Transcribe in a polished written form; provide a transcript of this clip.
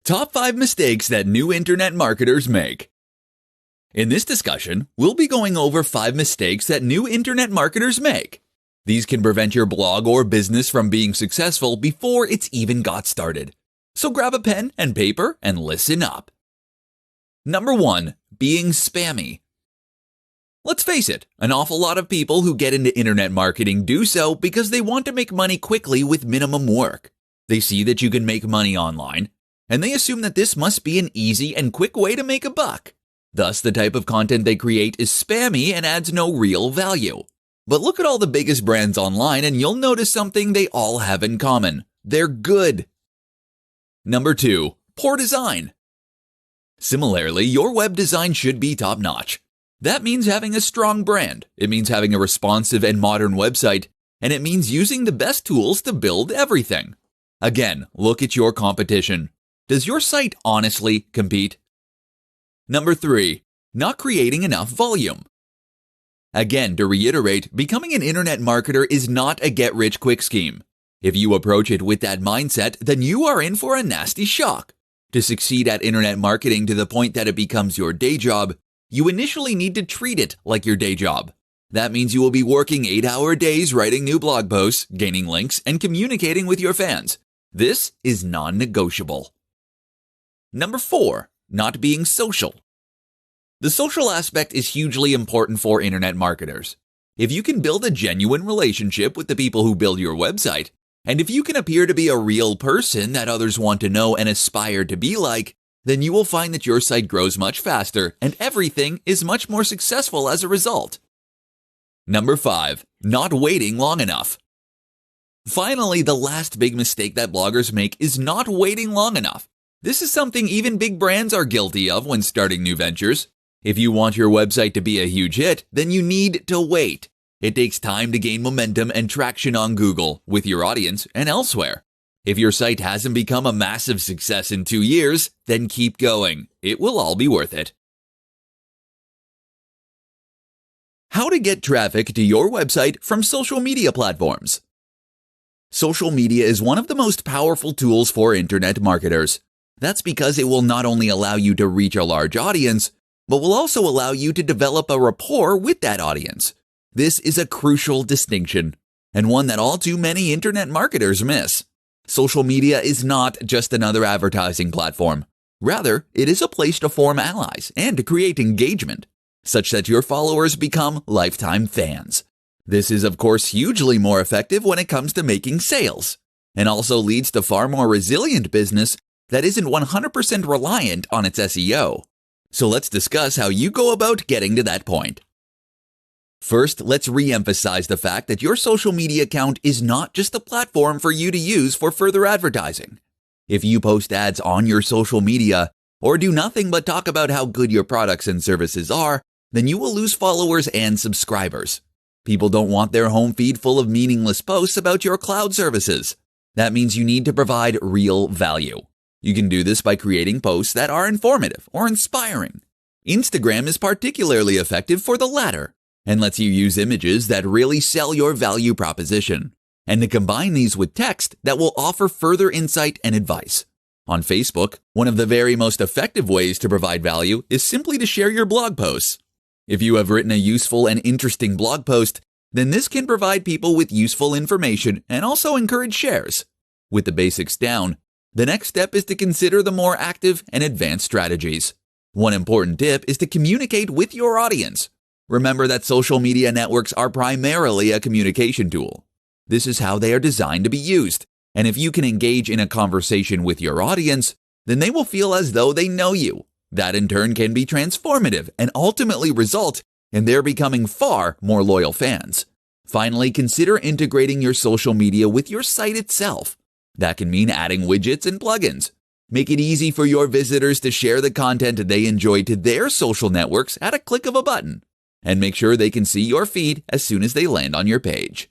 Top 5 mistakes that new internet marketers make. In this discussion, we'll be going over 5 mistakes that new internet marketers make. These can prevent your blog or business from being successful before it's even got started. So grab a pen and paper and listen up. Number 1. Being spammy. Let's face it, an awful lot of people who get into internet marketing do so because they want to make money quickly with minimum work. They see that you can make money online, and they assume that this must be an easy and quick way to make a buck. Thus, the type of content they create is spammy and adds no real value. But look at all the biggest brands online and you'll notice something they all have in common. They're good. Number 2. Poor design. Similarly, your web design should be top-notch. That means having a strong brand. It means having a responsive and modern website, and it means using the best tools to build everything. Again, look at your competition. Does your site honestly compete? Number 3. Not creating enough volume. Again, to reiterate, becoming an internet marketer is not a get-rich-quick scheme. If you approach it with that mindset, then you are in for a nasty shock. To succeed at internet marketing to the point that it becomes your day job, you initially need to treat it like your day job. That means you will be working 8-hour days writing new blog posts, gaining links, and communicating with your fans. This is non-negotiable. Number 4. Not being social. The social aspect is hugely important for internet marketers. If you can build a genuine relationship with the people who build your website, and if you can appear to be a real person that others want to know and aspire to be like, then you will find that your site grows much faster and everything is much more successful as a result. Number 5. Not waiting long enough. Finally, the last big mistake that bloggers make is not waiting long enough. This is something even big brands are guilty of when starting new ventures. If you want your website to be a huge hit, then you need to wait. It takes time to gain momentum and traction on Google, with your audience, and elsewhere. If your site hasn't become a massive success in 2 years, then keep going. It will all be worth it. How to get traffic to your website from social media platforms. Social media is one of the most powerful tools for internet marketers. That's because it will not only allow you to reach a large audience, but will also allow you to develop a rapport with that audience. This is a crucial distinction, and one that all too many internet marketers miss. Social media is not just another advertising platform. Rather, it is a place to form allies and to create engagement, such that your followers become lifetime fans. This is, of course, hugely more effective when it comes to making sales, and also leads to far more resilient business that isn't 100% reliant on its SEO. So let's discuss how you go about getting to that point. First, let's re-emphasize the fact that your social media account is not just a platform for you to use for further advertising. If you post ads on your social media or do nothing but talk about how good your products and services are, then you will lose followers and subscribers. People don't want their home feed full of meaningless posts about your cloud services. That means you need to provide real value. You can do this by creating posts that are informative or inspiring. Instagram is particularly effective for the latter and lets you use images that really sell your value proposition, and to combine these with text that will offer further insight and advice. On Facebook, one of the very most effective ways to provide value is simply to share your blog posts. If you have written a useful and interesting blog post, then this can provide people with useful information and also encourage shares. With the basics down, the next step is to consider the more active and advanced strategies. One important tip is to communicate with your audience. Remember that social media networks are primarily a communication tool. This is how they are designed to be used, and if you can engage in a conversation with your audience, then they will feel as though they know you. That in turn can be transformative and ultimately result in their becoming far more loyal fans. Finally, consider integrating your social media with your site itself. That can mean adding widgets and plugins. Make it easy for your visitors to share the content they enjoy to their social networks at a click of a button. And make sure they can see your feed as soon as they land on your page.